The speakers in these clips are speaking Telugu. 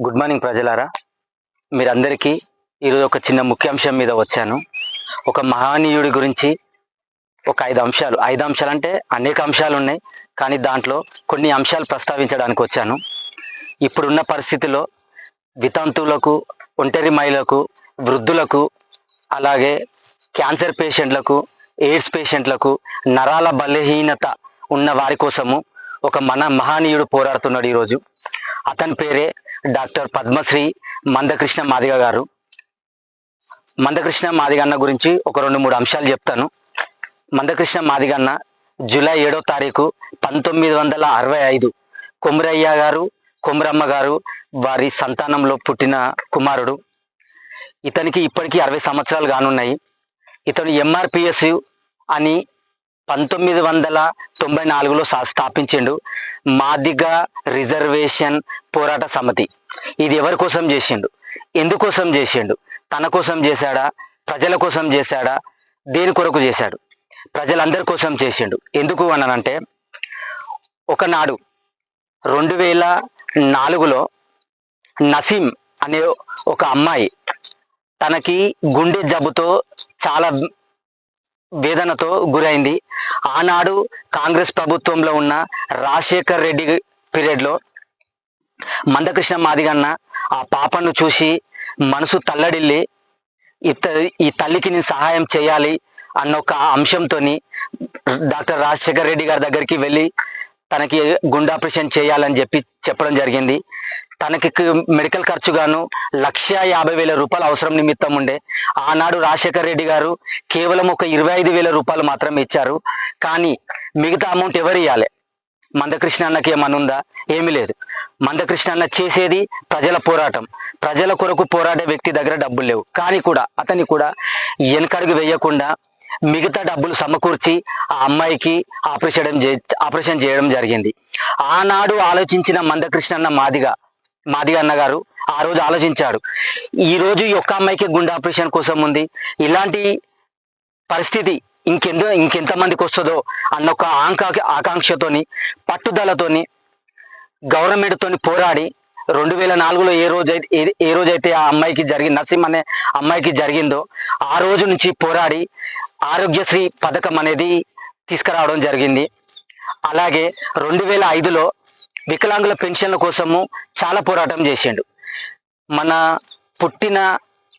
గుడ్ మార్నింగ్ ప్రజలారా. మీరందరికీ ఈరోజు ఒక చిన్న ముఖ్యాంశం మీద వచ్చాను. ఒక మహనీయుడి గురించి ఒక 5 అంశాలు అంటే అనేక అంశాలు ఉన్నాయి, కానీ దాంట్లో కొన్ని అంశాలు ప్రస్తావించడానికి వచ్చాను. ఇప్పుడున్న పరిస్థితిలో వితంతువులకు, ఒంటరి మహిళలకు, వృద్ధులకు, అలాగే క్యాన్సర్ పేషెంట్లకు, ఎయిడ్స్ పేషెంట్లకు, నరాల బలహీనత ఉన్న వారి కోసము ఒక మహనీయుడు పోరాడుతున్నాడు ఈరోజు. అతని పేరే డాక్టర్ పద్మశ్రీ మందకృష్ణ మాదిగ గారు. మందకృష్ణ మాదిగన్న గురించి ఒక 2-3 అంశాలు చెప్తాను. మందకృష్ణ మాదిగన్న జూలై 7వ తారీఖు 1965 కొమురయ్య గారు, కొమురమ్మ గారు వారి సంతానంలో పుట్టిన కుమారుడు. ఇతనికి ఇప్పటికీ 60 సంవత్సరాలు కానున్నాయి. ఇతను ఎంఆర్పిఎస్ అని 1994లో స్థాపించిండు. మాదిగ రిజర్వేషన్ పోరాట సమితి. ఇది ఎవరి కోసం చేసిండు, ఎందుకోసం చేసిండు, తన కోసం చేశాడా, ప్రజల కోసం చేశాడా, దేని కొరకు చేశాడు? ప్రజలందరి కోసం చేసిండు. ఎందుకు అనంటే, ఒకనాడు 2004లో నసీం అనే ఒక అమ్మాయి తనకి గుండె జబ్బుతో చాలా వేదనతో గురైంది. ఆనాడు కాంగ్రెస్ ప్రభుత్వంలో ఉన్న రాజశేఖర్ రెడ్డి పీరియడ్లో మందకృష్ణ మాదిగన్న ఆ పాపను చూసి మనసు తల్లడిల్లి ఈ తల్లికి నేను సహాయం చేయాలి అన్న ఒక అంశంతో డాక్టర్ రాజశేఖర్ రెడ్డి గారి దగ్గరికి వెళ్ళి తనకి గుండె ఆపరేషన్ చేయాలని చెప్పడం జరిగింది. తనకి మెడికల్ ఖర్చుగాను 1,50,000 రూపాయలు అవసరం నిమిత్తం ఉండే. ఆనాడు రాజశేఖర్ రెడ్డి గారు కేవలం ఒక 25,000 రూపాయలు మాత్రమే ఇచ్చారు. కానీ మిగతా అమౌంట్ ఎవరు ఇవ్వాలి? మందకృష్ణ అన్నకి ఏమన్నా ఉందా? ఏమీ లేదు. మందకృష్ణ అన్న చేసేది ప్రజల పోరాటం. ప్రజల కొరకు పోరాడే వ్యక్తి దగ్గర డబ్బులు లేవు, కానీ కూడా అతన్ని కూడా వెనకడుగు వేయకుండా మిగతా డబ్బులు సమకూర్చి ఆ అమ్మాయికి ఆపరేషన్ చేయడం జరిగింది. ఆనాడు ఆలోచించిన మందకృష్ణ అన్న మాదిగ అన్న గారు ఆ రోజు ఆలోచించాడు, ఈ రోజు ఈ ఒక్క అమ్మాయికి గుండె ఆపరేషన్ కోసం ఉంది, ఇలాంటి పరిస్థితి ఇంకెంతమందికి వస్తుందో అన్న ఒక ఆకాంక్షతోని, పట్టుదలతోని, గవర్నమెంట్ తోని పోరాడి 2004లో ఏ రోజైతే ఆ అమ్మాయికి నసీం అనే అమ్మాయికి జరిగిందో ఆ రోజు నుంచి పోరాడి ఆరోగ్యశ్రీ పథకం అనేది తీసుకురావడం జరిగింది. అలాగే 2005లో వికలాంగుల పెన్షన్ల కోసము చాలా పోరాటం చేసిండు.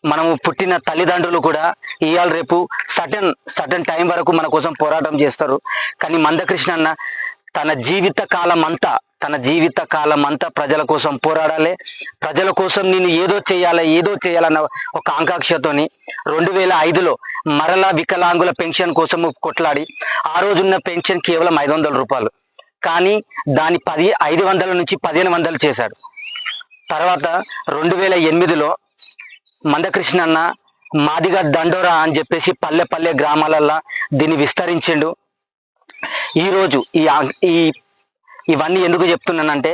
మనము పుట్టిన తల్లిదండ్రులు కూడా ఇవాళ రేపు సటన్ టైం వరకు మన కోసం పోరాటం చేస్తారు. కానీ మందకృష్ణ అన్న తన జీవిత కాలం అంతా ప్రజల కోసం పోరాడాలి, ప్రజల కోసం నేను ఏదో చేయాలన్న ఒక ఆకాంక్షతోని 2005లో మరలా వికలాంగుల పెన్షన్ కోసము కొట్లాడి, ఆ రోజున్న పెన్షన్ కేవలం 500 రూపాయలు, కానీ దాని 500 నుంచి 1500 చేశాడు. తర్వాత 2008లో మందకృష్ణ అన్న మాదిగ దండోరా అని చెప్పేసి పల్లె గ్రామాలల్లో దీన్ని విస్తరించిండు. ఈరోజు ఇవన్నీ ఎందుకు చెప్తున్నానంటే,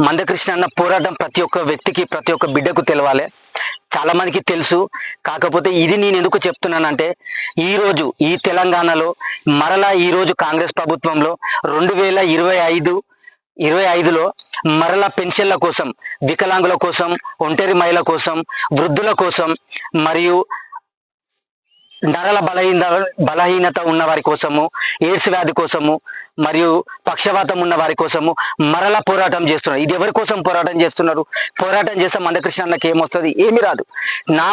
మందకృష్ణ అన్న పోరాటం ప్రతి ఒక్క వ్యక్తికి, ప్రతి ఒక్క బిడ్డకు తెలవాలి. చాలా మందికి తెలుసు, కాకపోతే ఇది నేను ఎందుకు చెప్తున్నానంటే, ఈరోజు ఈ తెలంగాణలో మరలా ఈరోజు కాంగ్రెస్ ప్రభుత్వంలో 2025లో మరలా పెన్షన్ల కోసం, వికలాంగుల కోసం, ఒంటరి మహిళల కోసం, వృద్ధుల కోసం, మరియు నరాల బలహీనత ఉన్న వారి కోసము, ఎయిడ్స్ వ్యాధి కోసము, మరియు పక్షవాతం ఉన్న వారి కోసము మరలా పోరాటం చేస్తున్నారు. ఇది ఎవరి కోసం పోరాటం చేస్తున్నారు? పోరాటం చేస్తే మందకృష్ణ అన్నకి ఏమొస్తుంది? ఏమీ రాదు. నా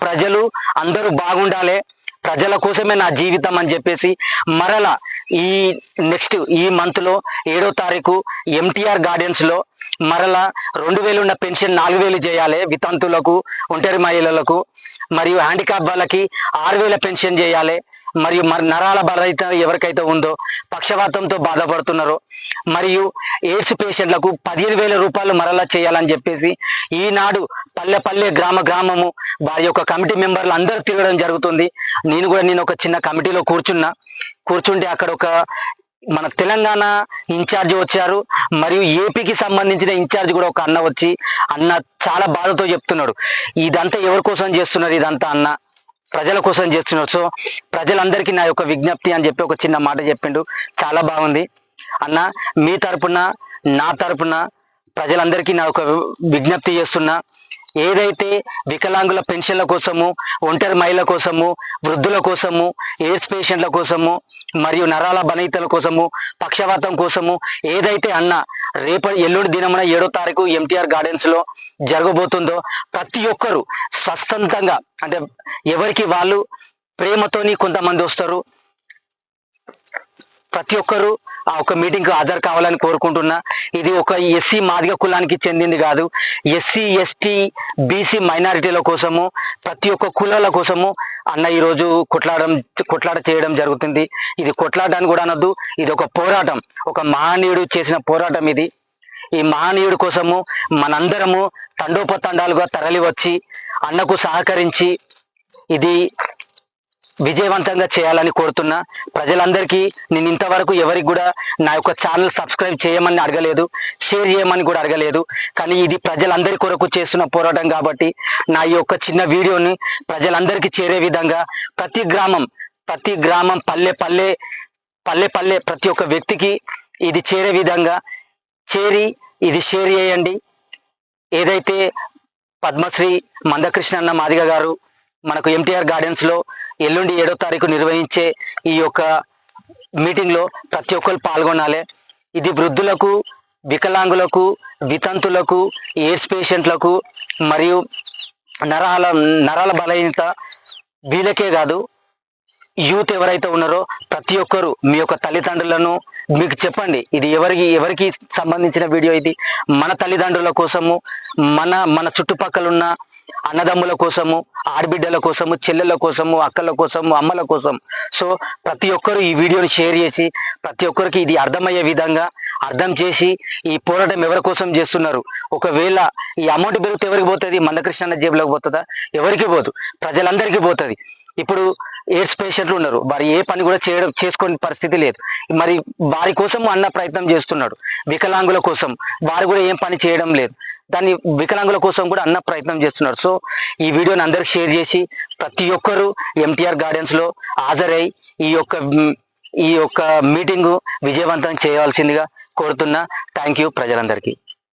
ప్రజలు అందరూ బాగుండాలి, ప్రజల కోసమే నా జీవితం అని చెప్పేసి మరలా ఈ మంత్లో 7వ తారీఖు MTR గార్డెన్స్లో మరలా 2,000 ఉన్న పెన్షన్ 4,000 చేయాలి వితంతులకు, ఒంటరి మహిళలకు, మరియు హ్యాండిక్యాప్ వాళ్ళకి 6,000 పెన్షన్ చేయాలి. మరియు నరాల బలహీనత ఎవరికైతే ఉందో, పక్షవాతంతో బాధపడుతున్నారో, మరియు ఎయిడ్స్ పేషెంట్లకు 15,000 రూపాయలు మరలా చేయాలని చెప్పేసి ఈనాడు పల్లె గ్రామము వారి యొక్క కమిటీ మెంబర్లు అందరూ తిరగడం జరుగుతుంది. నేను ఒక చిన్న కమిటీలో కూర్చుంటే అక్కడ ఒక మన తెలంగాణ ఇన్ఛార్జ్ వచ్చారు, మరియు ఏపీకి సంబంధించిన ఇన్ఛార్జ్ కూడా ఒక అన్న చాలా బాధతో చెప్తున్నాడు, ఇదంతా ఎవరి కోసం చేస్తున్నారు, ఇదంతా అన్న ప్రజల కోసం చేస్తున్నారు. సో ప్రజలందరికీ నా యొక్క విజ్ఞప్తి అని చెప్పి ఒక చిన్న మాట చెప్పిండు. చాలా బాగుంది అన్న. మీ తరపున, నా తరపున ప్రజలందరికీ నా ఒక విజ్ఞప్తి చేస్తున్నా, ఏదైతే వికలాంగుల పెన్షన్ల కోసము, ఒంటరి మహిళల కోసము, వృద్ధుల కోసము, ఎయిడ్స్ పేషెంట్ల కోసము, మరియు నరాల బలహీనతల కోసము, పక్షవాతం కోసము ఏదైతే అన్న ఎల్లుండి దినమున 7వ తారీఖు MTR గార్డెన్స్లో జరగబోతుందో ప్రతి ఒక్కరు స్వస్థంతంగా, అంటే ఎవరికి వాళ్ళు ప్రేమతోని కొంతమంది వస్తారు, ప్రతి ఒక్కరు ఆ ఒక మీటింగ్కి హాజరు కావాలని కోరుకుంటున్నా. ఇది ఒక ఎస్సీ మాదిగ కులానికి చెందింది కాదు, SC ST BC మైనారిటీల కోసము, ప్రతి ఒక్క కులాల కోసము అన్న ఈరోజు కొట్లాట చేయడం జరుగుతుంది. ఇది కొట్లాటాన్ని కూడా అనొద్దు, ఇది ఒక పోరాటం, ఒక మహనీయుడు చేసిన పోరాటం ఇది. ఈ మహనీయుడి కోసము మనందరము తండోపతండాలుగా తరలి వచ్చి అన్నకు సహకరించి ఇది విజయవంతంగా చేయాలని కోరుతున్నా. ప్రజలందరికీ నేను ఇంతవరకు ఎవరికి కూడా నా యొక్క ఛానల్ సబ్స్క్రైబ్ చేయమని అడగలేదు, షేర్ చేయమని కూడా అడగలేదు. కానీ ఇది ప్రజలందరి కొరకు చేస్తున్న పోరాటం కాబట్టి నా యొక్క చిన్న వీడియోని ప్రజలందరికీ చేరే విధంగా ప్రతి గ్రామం పల్లె ప్రతి ఒక్క వ్యక్తికి ఇది చేరే విధంగా ఇది షేర్ చేయండి. ఏదైతే పద్మశ్రీ మందకృష్ణ మాదిగ గారు మనకు MTR గార్డెన్స్లో ఎల్లుండి 7వ తారీఖు నిర్వహించే ఈ యొక్క మీటింగ్లో ప్రతి ఒక్కరు పాల్గొనాలి. ఇది వృద్ధులకు, వికలాంగులకు, వితంతులకు, ఎయిడ్స్ పేషెంట్లకు మరియు నరాల బలహీనత వీళ్ళకే కాదు, యూత్ ఎవరైతే ఉన్నారో ప్రతి ఒక్కరు మీ యొక్క తల్లిదండ్రులను మీకు చెప్పండి. ఇది ఎవరికి సంబంధించిన వీడియో, ఇది మన తల్లిదండ్రుల కోసము, మన చుట్టుపక్కల ఉన్న అన్నదమ్ముల కోసము, ఆడబిడ్డల కోసము, చెల్లెల కోసము, అక్కల కోసము, అమ్మల కోసం. సో ప్రతి ఒక్కరు ఈ వీడియోని షేర్ చేసి ప్రతి ఒక్కరికి ఇది అర్థమయ్యే విధంగా అర్థం చేసి ఈ పోరాటం ఎవరి కోసం చేస్తున్నారు. ఒకవేళ ఈ అమౌంట్ పెరిగితే ఎవరికి పోతుంది? మందకృష్ణ జేబులోకి పోతుందా? ఎవరికి పోదు, ప్రజలందరికీ పోతుంది. ఇప్పుడు ఎయిడ్స్ పేషెంట్లు ఉన్నారు, వారు ఏ పని కూడా చేసుకునే పరిస్థితి లేదు. మరి వారి కోసం అన్న ప్రయత్నం చేస్తున్నాడు. వికలాంగుల కోసం వారు కూడా ఏం పని చేయడం లేదు, దాన్ని వికలాంగుల కోసం కూడా అన్న ప్రయత్నం చేస్తున్నాడు. సో ఈ వీడియోని అందరికి షేర్ చేసి ప్రతి ఒక్కరూ MTR గార్డెన్స్లో హాజరై ఈ యొక్క మీటింగు విజయవంతం చేయవలసిందిగా కోరుతున్నా. థ్యాంక్ యూ ప్రజలందరికీ.